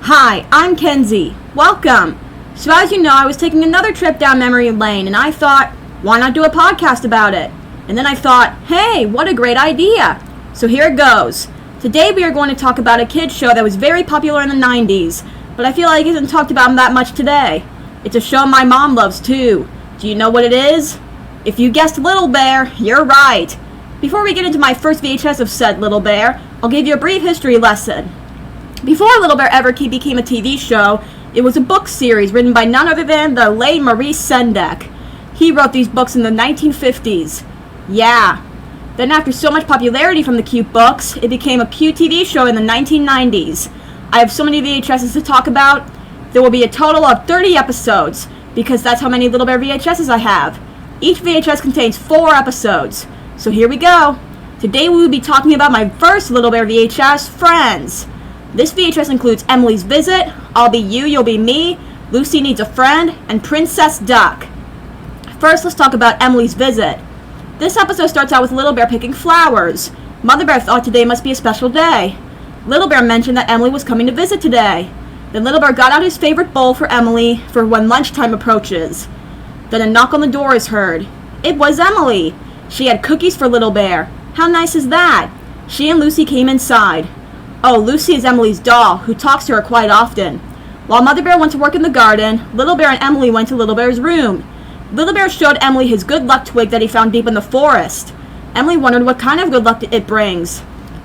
Hi, I'm Kenzie. Welcome. So as you know, I was taking another trip down memory lane and I thought, why not do a podcast about it? And then I thought, hey, what a great idea. So here it goes. Today we are going to talk about a kids show that was very popular in the 90s, but I feel like it isn't talked about that much today. It's a show my mom loves too. Do you know what it is? If you guessed Little Bear, you're right. Before we get into my first VHS of said Little Bear, I'll give you a brief history lesson. Before Little Bear ever became a TV show, it was a book series written by none other than the late Maurice Sendak. He wrote these books in the 1950s. Yeah. Then after so much popularity from the cute books, it became a cute TV show in the 1990s. I have so many VHSs to talk about. There will be a total of 30 episodes, because that's how many Little Bear VHSs I have. Each VHS contains 4 episodes. So here we go. Today we will be talking about my first Little Bear VHS, Friends. This VHS includes Emily's Visit, I'll Be You, You'll Be Me, Lucy Needs a Friend, and Princess Duck. First, let's talk about Emily's Visit. This episode starts out with Little Bear picking flowers. Mother Bear thought today must be a special day. Little Bear mentioned that Emily was coming to visit today. Then Little Bear got out his favorite bowl for Emily for when lunchtime approaches. Then a knock on the door is heard. It was Emily. She had cookies for Little Bear. How nice is that? She and Lucy came inside. Oh, Lucy is Emily's doll, who talks to her quite often. While Mother Bear went to work in the garden, Little Bear and Emily went to Little Bear's room. Little Bear showed Emily his good luck twig that he found deep in the forest. Emily wondered what kind of good luck it brings.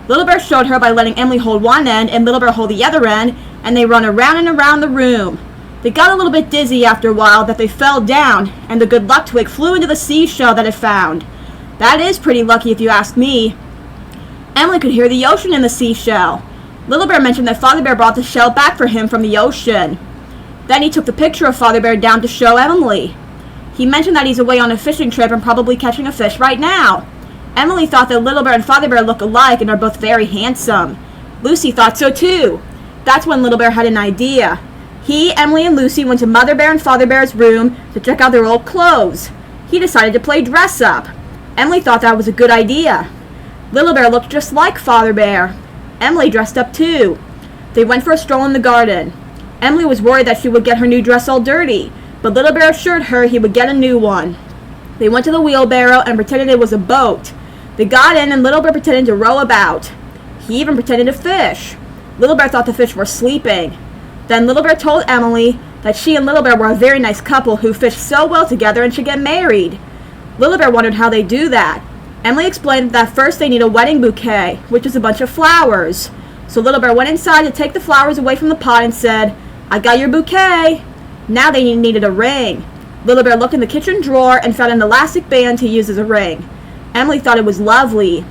Little Bear showed her by letting Emily hold one end and Little Bear hold the other end, and they run around and around the room. They got a little bit dizzy after a while that they fell down, and the good luck twig flew into the seashell that it found. That is pretty lucky if you ask me. Emily could hear the ocean in the seashell. Little Bear mentioned that Father Bear brought the shell back for him from the ocean. Then he took the picture of Father Bear down to show Emily. He mentioned that he's away on a fishing trip and probably catching a fish right now. Emily thought that Little Bear and Father Bear look alike and are both very handsome. Lucy thought so too. That's when Little Bear had an idea. He, Emily, and Lucy went to Mother Bear and Father Bear's room to check out their old clothes. He decided to play dress up. Emily thought that was a good idea. Little Bear looked just like Father Bear. Emily dressed up too. They went for a stroll in the garden. Emily was worried that she would get her new dress all dirty, but Little Bear assured her he would get a new one. They went to the wheelbarrow and pretended it was a boat. They got in and Little Bear pretended to row about. He even pretended to fish. Little Bear thought the fish were sleeping. Then Little Bear told Emily that she and Little Bear were a very nice couple who fished so well together and should get married. Little Bear wondered how they do that. Emily explained that first they need a wedding bouquet, which is a bunch of flowers. So Little Bear went inside to take the flowers away from the pot and said, I got your bouquet. Now they needed a ring. Little Bear looked in the kitchen drawer and found an elastic band to use as a ring. Emily thought it was lovely.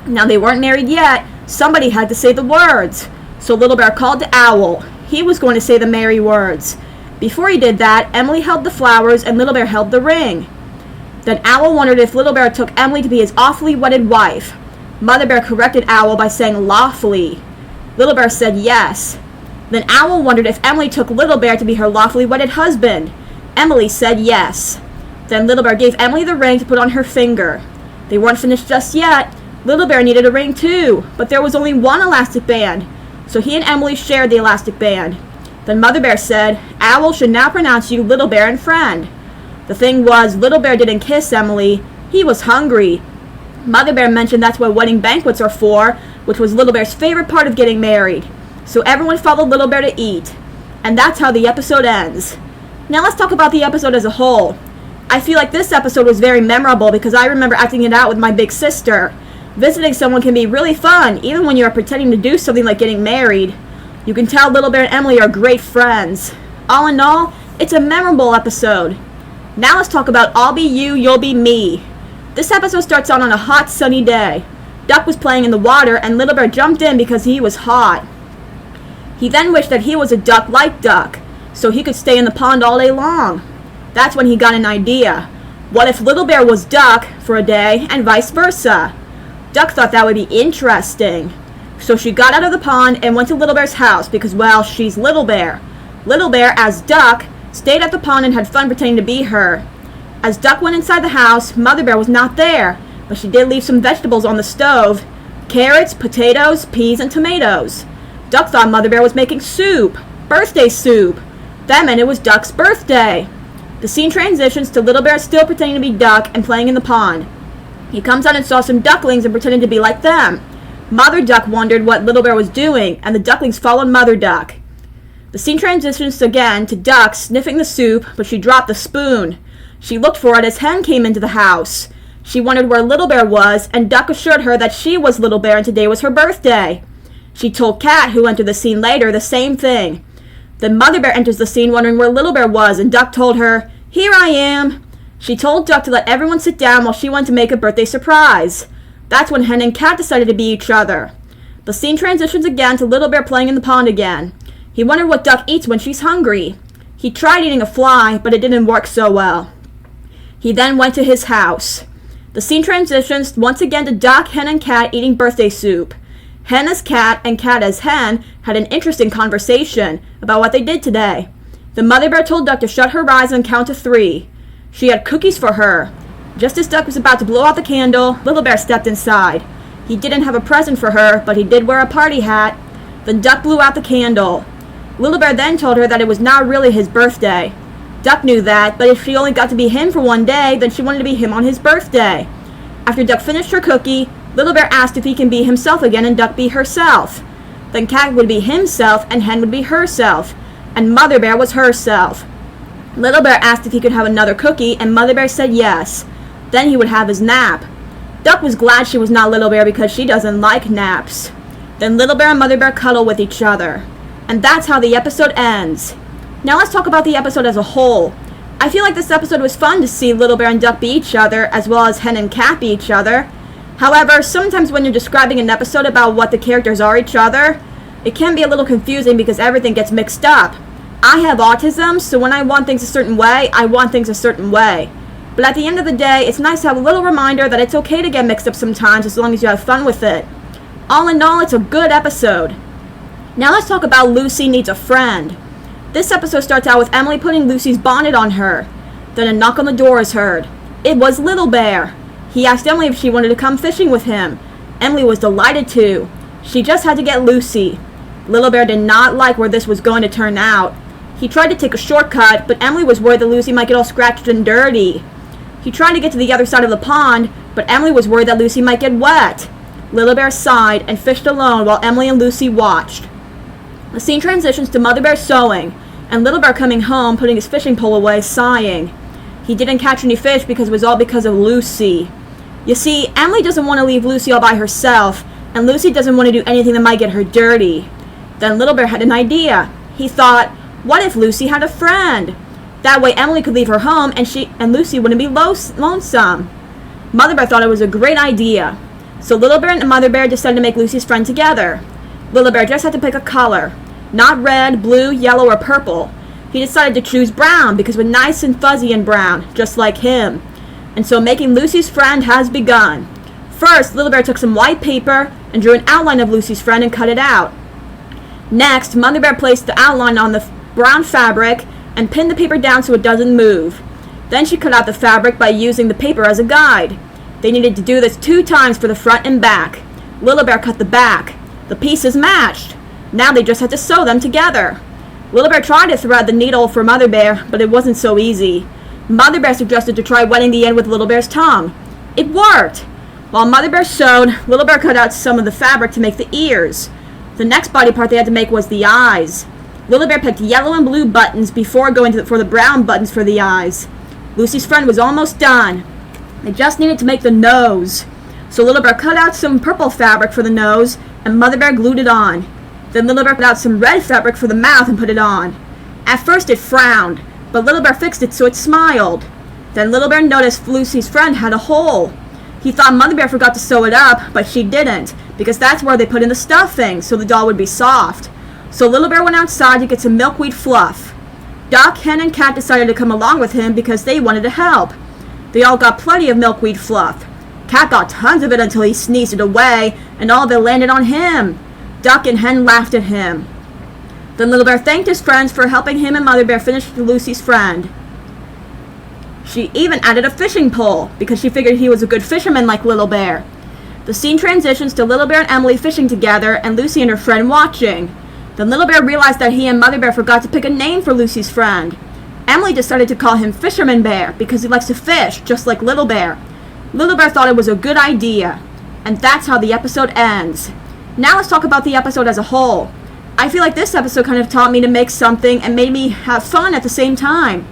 Now they weren't married yet. Somebody had to say the words. So Little Bear called to Owl. He was going to say the merry words. Before he did that, Emily held the flowers and Little Bear held the ring. Then Owl wondered if Little Bear took Emily to be his awfully wedded wife. Mother Bear corrected Owl by saying lawfully. Little Bear said yes. Then Owl wondered if Emily took Little Bear to be her lawfully wedded husband. Emily said yes. Then Little Bear gave Emily the ring to put on her finger. They weren't finished just yet. Little Bear needed a ring too, but there was only one elastic band, so he and Emily shared the elastic band. Then Mother Bear said, Owl should now pronounce you Little Bear and friend. The thing was, Little Bear didn't kiss Emily. He was hungry. Mother Bear mentioned that's what wedding banquets are for, which was Little Bear's favorite part of getting married. So everyone followed Little Bear to eat. And that's how the episode ends. Now let's talk about the episode as a whole. I feel like this episode was very memorable because I remember acting it out with my big sister. Visiting someone can be really fun, even when you are pretending to do something like getting married. You can tell Little Bear and Emily are great friends. All in all, it's a memorable episode. Now let's talk about I'll Be You, You'll Be Me. This episode starts out on a hot, sunny day. Duck was playing in the water and Little Bear jumped in because he was hot. He then wished that he was a duck like Duck, so he could stay in the pond all day long. That's when he got an idea. What if Little Bear was Duck for a day and vice versa? Duck thought that would be interesting. So she got out of the pond and went to Little Bear's house because, well, she's Little Bear. Little Bear, as Duck, stayed at the pond and had fun pretending to be her. As Duck went inside the house, Mother Bear was not there, but she did leave some vegetables on the stove. Carrots, potatoes, peas, and tomatoes. Duck thought Mother Bear was making soup. birthday soup. That meant it was Duck's birthday. The scene transitions to Little Bear still pretending to be Duck and playing in the pond. He comes out and saw some ducklings and pretended to be like them. Mother Duck wondered what Little Bear was doing, and the ducklings followed Mother Duck. The scene transitions again to Duck sniffing the soup, but she dropped the spoon. She looked for it as Hen came into the house. She wondered where Little Bear was, and Duck assured her that she was Little Bear and today was her birthday. She told Cat, who entered the scene later, the same thing. Then Mother Bear enters the scene wondering where Little Bear was, and Duck told her, "Here I am." She told Duck to let everyone sit down while she went to make a birthday surprise. That's when Hen and Cat decided to be each other. The scene transitions again to Little Bear playing in the pond again. He wondered what Duck eats when she's hungry. He tried eating a fly, but it didn't work so well. He then went to his house. The scene transitions once again to Duck, Hen, and Cat eating birthday soup. Hen as Cat and Cat as Hen had an interesting conversation about what they did today. The Mother Bear told Duck to shut her eyes and count to 3. She had cookies for her. Just as Duck was about to blow out the candle, Little Bear stepped inside. He didn't have a present for her, but he did wear a party hat. Then Duck blew out the candle. Little Bear then told her that it was not really his birthday. Duck knew that, but if she only got to be him for one day, then she wanted to be him on his birthday. After Duck finished her cookie, Little Bear asked if he can be himself again and Duck be herself. Then Cat would be himself and Hen would be herself, and Mother Bear was herself. Little Bear asked if he could have another cookie, and Mother Bear said yes. Then he would have his nap. Duck was glad she was not Little Bear because she doesn't like naps. Then Little Bear and Mother Bear cuddle with each other. And that's how the episode ends. Now let's talk about the episode as a whole. I feel like this episode was fun to see Little Bear and Duck be each other, as well as Hen and Cat be each other. However, sometimes when you're describing an episode about what the characters are each other, it can be a little confusing because everything gets mixed up. I have autism, so when I want things a certain way, I want things a certain way. But at the end of the day, it's nice to have a little reminder that it's okay to get mixed up sometimes as long as you have fun with it. All in all, it's a good episode. Now let's talk about Lucy Needs a Friend. This episode starts out with Emily putting Lucy's bonnet on her. Then a knock on the door is heard. It was Little Bear. He asked Emily if she wanted to come fishing with him. Emily was delighted to. She just had to get Lucy. Little Bear did not like where this was going to turn out. He tried to take a shortcut, but Emily was worried that Lucy might get all scratched and dirty. He tried to get to the other side of the pond, but Emily was worried that Lucy might get wet. Little Bear sighed and fished alone while Emily and Lucy watched. The scene transitions to Mother Bear sewing, and Little Bear coming home, putting his fishing pole away, sighing. He didn't catch any fish because it was all because of Lucy. You see, Emily doesn't want to leave Lucy all by herself, and Lucy doesn't want to do anything that might get her dirty. Then Little Bear had an idea. He thought, what if Lucy had a friend? That way Emily could leave her home and Lucy wouldn't be lonesome. Mother Bear thought it was a great idea. So Little Bear and Mother Bear decided to make Lucy's friend together. Little Bear just had to pick a color. Not red, blue, yellow, or purple. He decided to choose brown because it was nice and fuzzy and brown, just like him. And so making Lucy's friend has begun. First, Little Bear took some white paper and drew an outline of Lucy's friend and cut it out. Next, Mother Bear placed the outline on the brown fabric and pinned the paper down so it doesn't move. Then she cut out the fabric by using the paper as a guide. They needed to do this 2 times for the front and back. Little Bear cut the back. The pieces matched. Now they just had to sew them together. Little Bear tried to thread the needle for Mother Bear, but it wasn't so easy. Mother Bear suggested to try wetting the end with Little Bear's tongue. It worked! While Mother Bear sewed, Little Bear cut out some of the fabric to make the ears. The next body part they had to make was the eyes. Little Bear picked yellow and blue buttons before going for the brown buttons for the eyes. Lucy's friend was almost done. They just needed to make the nose. So Little Bear cut out some purple fabric for the nose, and Mother Bear glued it on. Then Little Bear cut out some red fabric for the mouth and put it on. At first it frowned, but Little Bear fixed it so it smiled. Then Little Bear noticed Lucy's friend had a hole. He thought Mother Bear forgot to sew it up, but she didn't, because that's where they put in the stuffing, so the doll would be soft. So Little Bear went outside to get some milkweed fluff. Duck, Hen, and Cat decided to come along with him because they wanted to help. They all got plenty of milkweed fluff. Cat got tons of it until he sneezed it away, and all of it landed on him. Duck and Hen laughed at him. Then Little Bear thanked his friends for helping him and Mother Bear finish Lucy's friend. She even added a fishing pole, because she figured he was a good fisherman like Little Bear. The scene transitions to Little Bear and Emily fishing together, and Lucy and her friend watching. Then Little Bear realized that he and Mother Bear forgot to pick a name for Lucy's friend. Emily decided to call him Fisherman Bear because he likes to fish, just like Little Bear. Little Bear thought it was a good idea. And that's how the episode ends. Now let's talk about the episode as a whole. I feel like this episode kind of taught me to make something and made me have fun at the same time.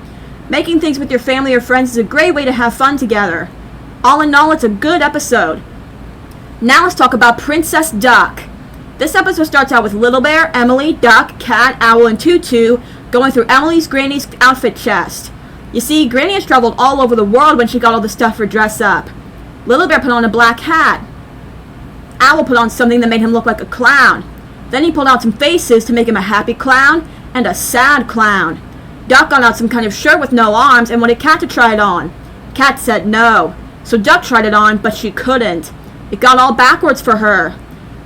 Making things with your family or friends is a great way to have fun together. All in all, it's a good episode. Now let's talk about Princess Duck. This episode starts out with Little Bear, Emily, Duck, Cat, Owl, and Tutu going through Emily's Granny's outfit chest. You see, Granny has traveled all over the world when she got all the stuff for dress up. Little Bear put on a black hat. Owl put on something that made him look like a clown. Then he pulled out some faces to make him a happy clown and a sad clown. Duck got out some kind of shirt with no arms and wanted Cat to try it on. Cat said no, so Duck tried it on, but she couldn't. It got all backwards for her.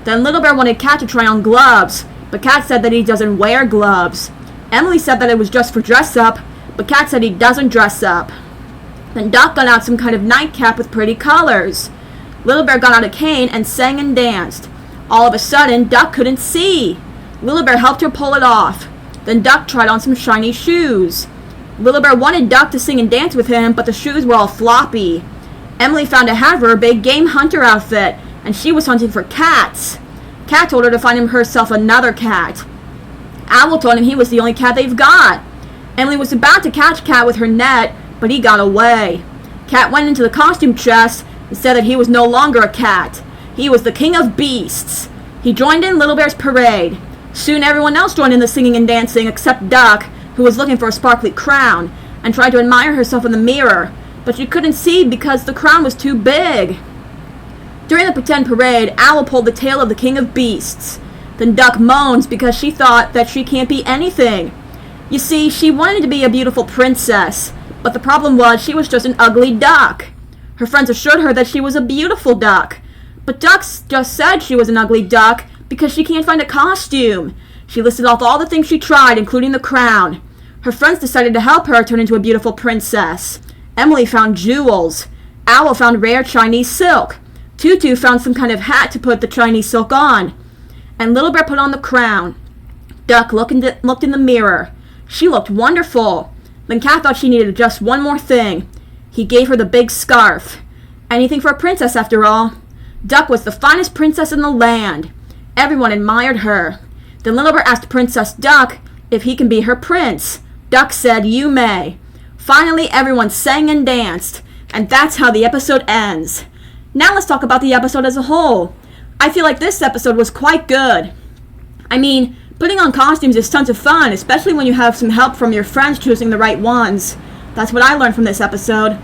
Then Little Bear wanted Cat to try on gloves, but Cat said that he doesn't wear gloves. Emily said that it was just for dress up, but Cat said he doesn't dress up. Then Duck got out some kind of nightcap with pretty colors. Little Bear got out a cane and sang and danced. All of a sudden, Duck couldn't see. Little Bear helped her pull it off. Then Duck tried on some shiny shoes. Little Bear wanted Duck to sing and dance with him, but the shoes were all floppy. Emily found a hat for her big game hunter outfit, and she was hunting for cats. Cat told her to find herself another cat. Owl told him he was the only cat they've got. Emily was about to catch Cat with her net, but he got away. Cat went into the costume chest and said that he was no longer a cat. He was the king of beasts. He joined in Little Bear's parade. Soon everyone else joined in the singing and dancing except Duck, who was looking for a sparkly crown, and tried to admire herself in the mirror, but she couldn't see because the crown was too big. During the pretend parade, Owl pulled the tail of the king of beasts. Then Duck moans because she thought that she can't be anything. You see, she wanted to be a beautiful princess, but the problem was she was just an ugly duck. Her friends assured her that she was a beautiful duck, but Duck just said she was an ugly duck because she can't find a costume. She listed off all the things she tried, including the crown. Her friends decided to help her turn into a beautiful princess. Emily found jewels. Owl found rare Chinese silk. Tutu found some kind of hat to put the Chinese silk on. And Little Bear put on the crown. Duck looked in the mirror. She looked wonderful. Then Cat thought she needed just one more thing. He gave her the big scarf. Anything for a princess, after all. Duck was the finest princess in the land. Everyone admired her. Then Little Bear asked Princess Duck if he can be her prince. Duck said, "You may." Finally, everyone sang and danced. And that's how the episode ends. Now let's talk about the episode as a whole. I feel like this episode was quite good. I mean, putting on costumes is tons of fun, especially when you have some help from your friends choosing the right ones. That's what I learned from this episode.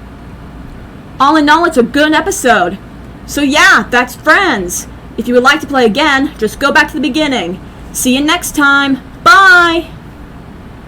All in all, it's a good episode. So yeah, that's Friends. If you would like to play again, just go back to the beginning. See you next time. Bye!